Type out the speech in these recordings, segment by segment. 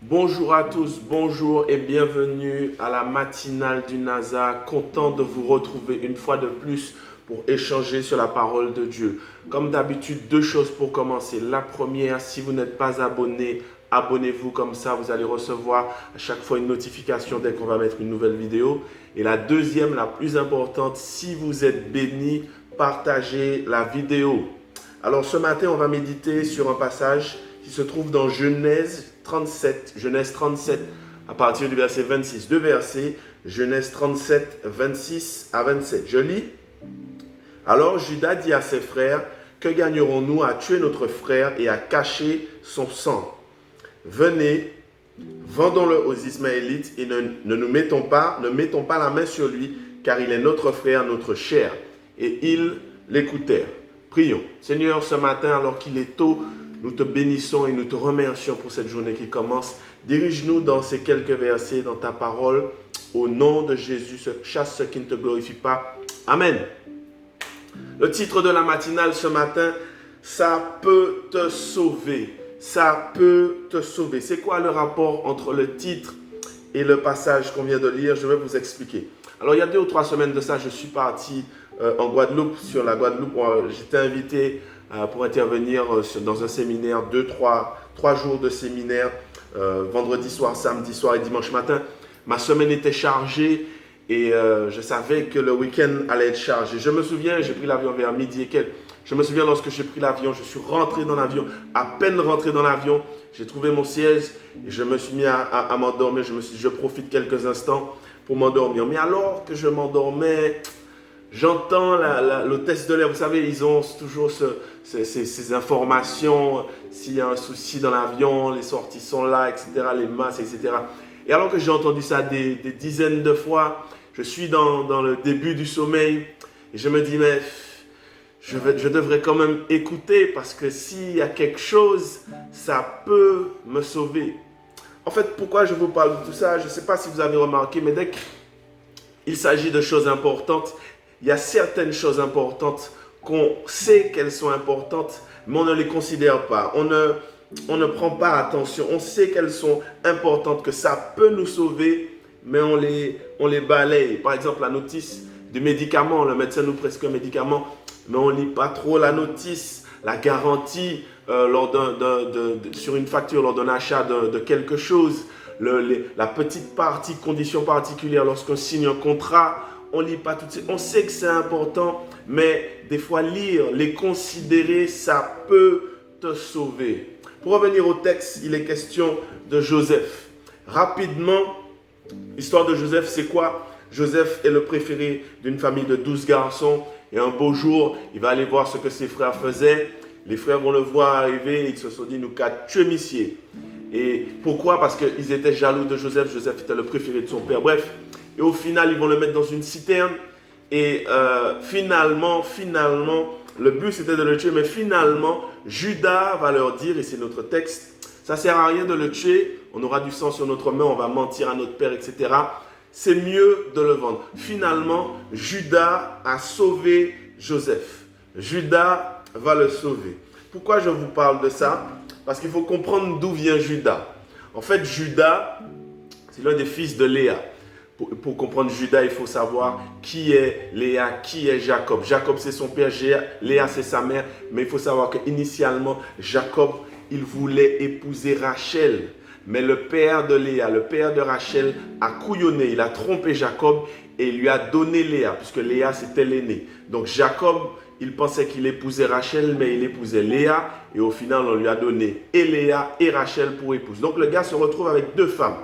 Bonjour à tous, bonjour et bienvenue à la matinale du NASA. Content de vous retrouver une fois de plus pour échanger sur la parole de Dieu. Comme d'habitude, deux choses pour commencer. La première, si vous n'êtes pas abonné, abonnez-vous, comme ça vous allez recevoir à chaque fois une notification dès qu'on va mettre une nouvelle vidéo. Et la deuxième, la plus importante, si vous êtes béni, partagez la vidéo. Alors ce matin, on va méditer sur un passage qui se trouve dans Genèse 37, à partir du verset 26. Deux versets, Genèse 37, 26 à 27. Je lis. Alors Judas dit à ses frères, que gagnerons-nous à tuer notre frère et à cacher son sang? Venez, vendons-le aux Ismaélites et ne mettons pas la main sur lui, car il est notre frère, notre chair. Et ils l'écoutèrent. Prions. Seigneur, ce matin, alors qu'il est tôt, nous te bénissons et nous te remercions pour cette journée qui commence. Dirige-nous dans ces quelques versets, dans ta parole. Au nom de Jésus, chasse ce qui ne te glorifie pas. Amen. Le titre de la matinale ce matin, ça peut te sauver. Ça peut te sauver. C'est quoi le rapport entre le titre et le passage qu'on vient de lire? Je vais vous expliquer. Alors, il y a 2 ou 3 semaines de ça, je suis parti en Guadeloupe. Sur la Guadeloupe, j'étais invité pour intervenir dans un séminaire, 3 jours de séminaire, vendredi soir, samedi soir et dimanche matin. Ma semaine était chargée et je savais que le week-end allait être chargé. Je me souviens, j'ai pris l'avion vers midi et quelques. Je me souviens lorsque j'ai pris l'avion, je suis rentré dans l'avion. À peine rentré dans l'avion, j'ai trouvé mon siège et je me suis mis à m'endormir. Je me suis dit, je profite quelques instants pour m'endormir. Mais alors que je m'endormais, j'entends l'hôtesse de l'air. Vous savez, ils ont toujours ces informations. S'il y a un souci dans l'avion, les sorties sont là, etc., les masques, etc. Et alors que j'ai entendu ça des dizaines de fois, je suis dans le début du sommeil et je me dis, mais je devrais quand même écouter parce que s'il y a quelque chose, ça peut me sauver. En fait, pourquoi je vous parle de tout ça? Je ne sais pas si vous avez remarqué, mais dès qu'il s'agit de choses importantes, il y a certaines choses importantes qu'on sait qu'elles sont importantes, mais on ne les considère pas. On ne prend pas attention. On sait qu'elles sont importantes, que ça peut nous sauver, mais on les balaye. Par exemple, la notice du médicament. Le médecin nous prescrit un médicament, mais on ne lit pas trop la notice. La garantie sur une facture lors d'un achat de quelque chose. La petite partie, condition particulière lorsqu'on signe un contrat. On ne lit pas toutes ces... On sait que c'est important, mais des fois lire, les considérer, ça peut te sauver. Pour revenir au texte, il est question de Joseph. Rapidement, l'histoire de Joseph, c'est quoi? Joseph est le préféré d'une famille de 12 garçons. Et un beau jour, il va aller voir ce que ses frères faisaient. Les frères vont le voir arriver et ils se sont dit, nous qu'à tuer Missier. Et pourquoi? Parce qu'ils étaient jaloux de Joseph. Joseph était le préféré de son père. Bref, et au final, ils vont le mettre dans une citerne. Et finalement, le but c'était de le tuer. Mais finalement, Judas va leur dire, et c'est notre texte, ça ne sert à rien de le tuer. On aura du sang sur notre main, on va mentir à notre père, etc. C'est mieux de le vendre. Finalement, Judas a sauvé Joseph. Judas va le sauver. Pourquoi je vous parle de ça? Parce qu'il faut comprendre d'où vient Judas. En fait, Judas, c'est l'un des fils de Léa. Pour comprendre Judas, il faut savoir qui est Léa, qui est Jacob. Jacob, c'est son père, Léa, c'est sa mère. Mais il faut savoir qu'initialement, Jacob, il voulait épouser Rachel. Mais le père de Léa, le père de Rachel, a couillonné. Il a trompé Jacob et il lui a donné Léa, puisque Léa, c'était l'aîné. Donc Jacob, il pensait qu'il épousait Rachel, mais il épousait Léa. Et au final, on lui a donné et Léa et Rachel pour épouse. Donc le gars se retrouve avec 2 femmes.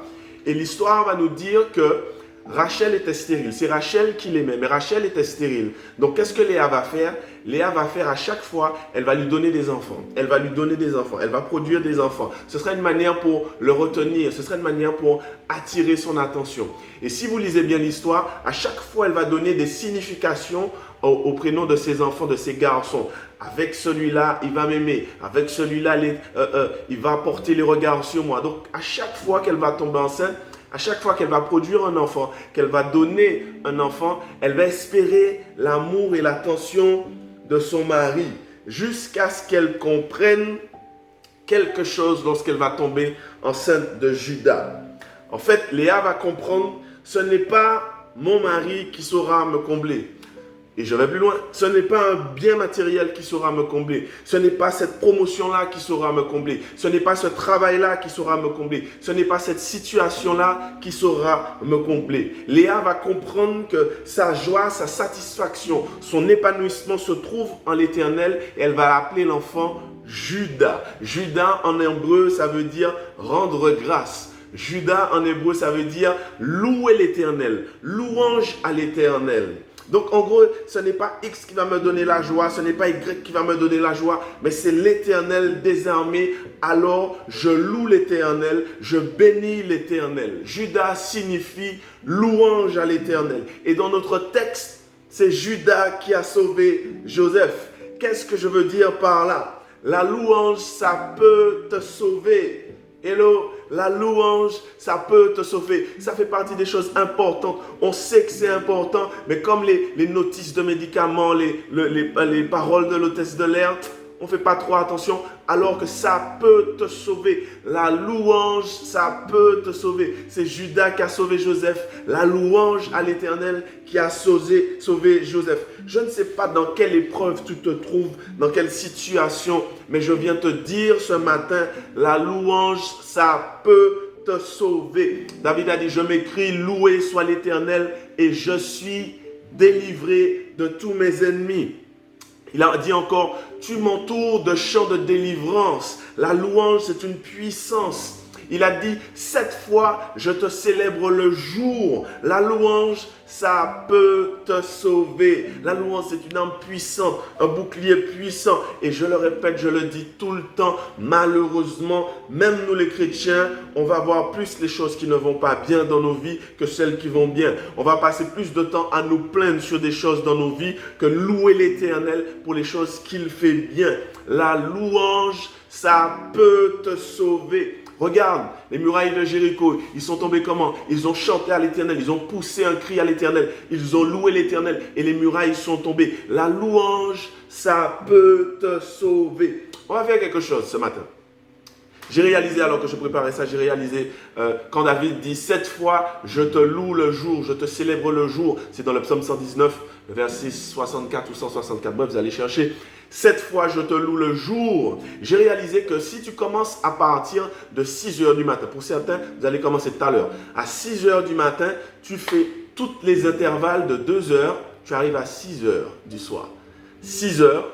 Et l'histoire va nous dire que Rachel était stérile. C'est Rachel qui l'aimait, mais Rachel était stérile. Donc, qu'est-ce que Léa va faire? Léa va faire à chaque fois, elle va lui donner des enfants. Elle va lui donner des enfants. Elle va produire des enfants. Ce sera une manière pour le retenir. Ce sera une manière pour attirer son attention. Et si vous lisez bien l'histoire, à chaque fois, elle va donner des significations au prénom de ses enfants, de ses garçons. Avec celui-là, il va m'aimer. Avec celui-là, il va porter les regards sur moi. Donc, à chaque fois qu'elle va tomber enceinte, à chaque fois qu'elle va produire un enfant, qu'elle va donner un enfant, elle va espérer l'amour et l'attention de son mari jusqu'à ce qu'elle comprenne quelque chose lorsqu'elle va tomber enceinte de Judas. En fait, Léa va comprendre, ce n'est pas mon mari qui saura me combler. Et je vais plus loin, ce n'est pas un bien matériel qui saura me combler. Ce n'est pas cette promotion-là qui saura me combler. Ce n'est pas ce travail-là qui saura me combler. Ce n'est pas cette situation-là qui saura me combler. Léa va comprendre que sa joie, sa satisfaction, son épanouissement se trouve en l'Éternel et elle va appeler l'enfant Judas. Judas en hébreu, ça veut dire rendre grâce. Judas en hébreu, ça veut dire louer l'Éternel, louange à l'Éternel. Donc en gros, ce n'est pas X qui va me donner la joie, ce n'est pas Y qui va me donner la joie, mais c'est l'Éternel des armées. Alors je loue l'Éternel, je bénis l'Éternel. Judas signifie louange à l'Éternel. Et dans notre texte, c'est Judas qui a sauvé Joseph. Qu'est-ce que je veux dire par là? La louange, ça peut te sauver. Hello, la louange, ça peut te sauver. Ça fait partie des choses importantes. On sait que c'est important, mais comme les notices de médicaments, les paroles de l'hôtesse de l'air, on ne fait pas trop attention, alors que ça peut te sauver. La louange, ça peut te sauver. C'est Judas qui a sauvé Joseph. La louange à l'Éternel qui a sauvé Joseph. Je ne sais pas dans quelle épreuve tu te trouves, dans quelle situation, mais je viens te dire ce matin, la louange, ça peut te sauver. David a dit, je m'écris, loué soit l'Éternel et je suis délivré de tous mes ennemis. Il a dit encore, tu m'entoures de chants de délivrance. La louange, c'est une puissance. Il a dit, 7 fois, je te célèbre le jour. La louange, ça peut te sauver. La louange, c'est une arme puissante, un bouclier puissant. Et je le répète, je le dis tout le temps, malheureusement, même nous les chrétiens, on va voir plus les choses qui ne vont pas bien dans nos vies que celles qui vont bien. On va passer plus de temps à nous plaindre sur des choses dans nos vies que louer l'Éternel pour les choses qu'il fait bien. La louange, ça peut te sauver. Regarde, les murailles de Jéricho, ils sont tombés comment? Ils ont chanté à l'Éternel, ils ont poussé un cri à l'Éternel, ils ont loué l'Éternel et les murailles sont tombées. La louange, ça peut te sauver. On va faire quelque chose ce matin. J'ai réalisé, alors que je préparais ça, j'ai réalisé quand David dit « 7 fois, je te loue le jour, je te célèbre le jour ». C'est dans le psaume 119, verset 64 ou 164. Bref, vous allez chercher. 7 fois, je te loue le jour. J'ai réalisé que si tu commences à partir de 6 heures du matin, pour certains, vous allez commencer tout à l'heure. À 6 heures du matin, tu fais tous les intervalles de 2 heures, tu arrives à 6 heures du soir. 6 heures,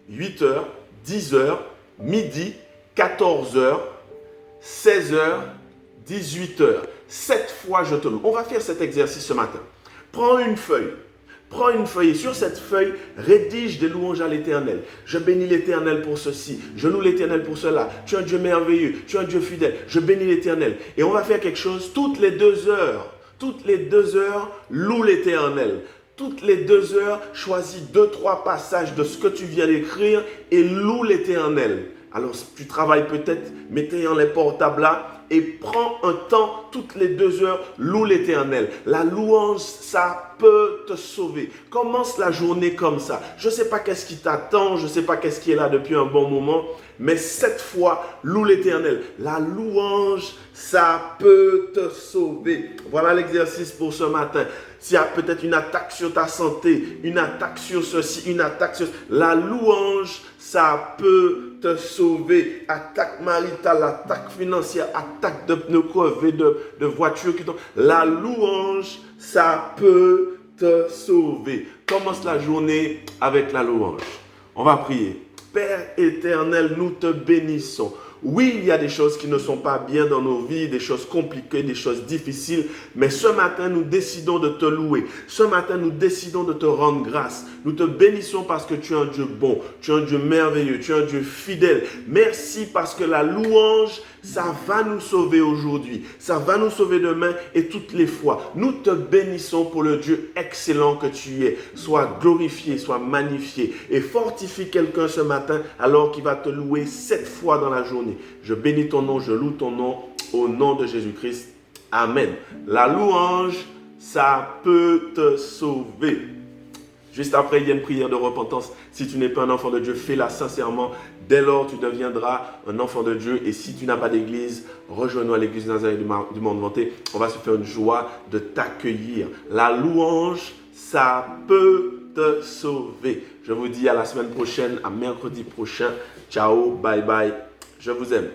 8 heures, 10 heures, midi, 14 heures, 16 heures, 18 heures. 7 fois, je te loue. On va faire cet exercice ce matin. Prends une feuille. Prends une feuille et sur cette feuille, rédige des louanges à l'Éternel. Je bénis l'Éternel pour ceci. Je loue l'Éternel pour cela. Tu es un Dieu merveilleux. Tu es un Dieu fidèle. Je bénis l'Éternel. Et on va faire quelque chose toutes les 2 heures. Toutes les 2 heures, loue l'Éternel. Toutes les 2 heures, choisis 2-3 passages de ce que tu viens d'écrire et loue l'Éternel. Alors, tu travailles peut-être, mettez en les portables là et prends un temps, toutes les 2 heures, loue l'Éternel. La louange, ça peut te sauver. Commence la journée comme ça. Je ne sais pas qu'est-ce qui t'attend, je ne sais pas qu'est-ce qui est là depuis un bon moment, mais 7 fois, loue l'Éternel. La louange, ça peut te sauver. Voilà l'exercice pour ce matin. S'il y a peut-être une attaque sur ta santé, une attaque sur ceci, une attaque sur... La louange, ça peut te sauver. Attaque maritale, attaque financière, attaque de pneus crevés, de voitures qui tombent. La louange, ça peut te sauver. Commence la journée avec la louange. On va prier. Père éternel, nous te bénissons. Oui, il y a des choses qui ne sont pas bien dans nos vies, des choses compliquées, des choses difficiles, mais ce matin, nous décidons de te louer. Ce matin, nous décidons de te rendre grâce. Nous te bénissons parce que tu es un Dieu bon, tu es un Dieu merveilleux, tu es un Dieu fidèle. Merci parce que la louange, ça va nous sauver aujourd'hui, ça va nous sauver demain et toutes les fois. Nous te bénissons pour le Dieu excellent que tu es. Sois glorifié, sois magnifié et fortifie quelqu'un ce matin alors qu'il va te louer 7 fois dans la journée. Je bénis ton nom, je loue ton nom au nom de Jésus-Christ. Amen. La louange, ça peut te sauver. Juste après, il y a une prière de repentance. Si tu n'es pas un enfant de Dieu, fais-la sincèrement. Dès lors, tu deviendras un enfant de Dieu. Et si tu n'as pas d'église, rejoins-nous à l'église Nazareth du Monde Vanté. On va se faire une joie de t'accueillir. La louange, ça peut te sauver. Je vous dis à la semaine prochaine, à mercredi prochain. Ciao, bye bye. Je vous aime.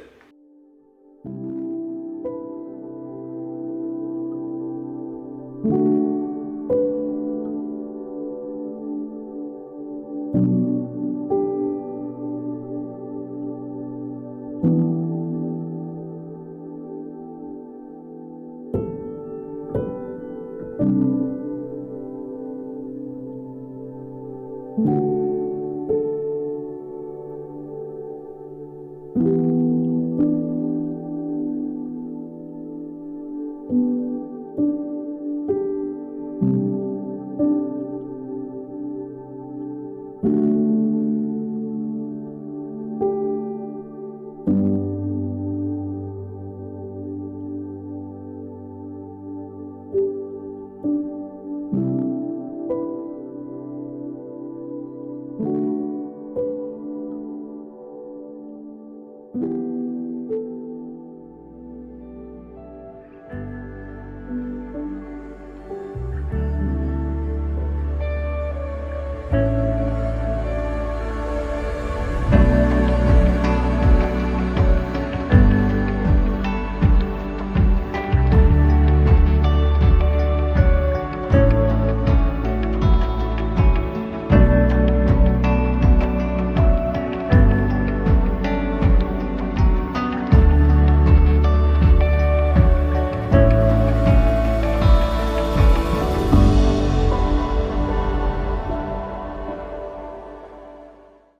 Thank you.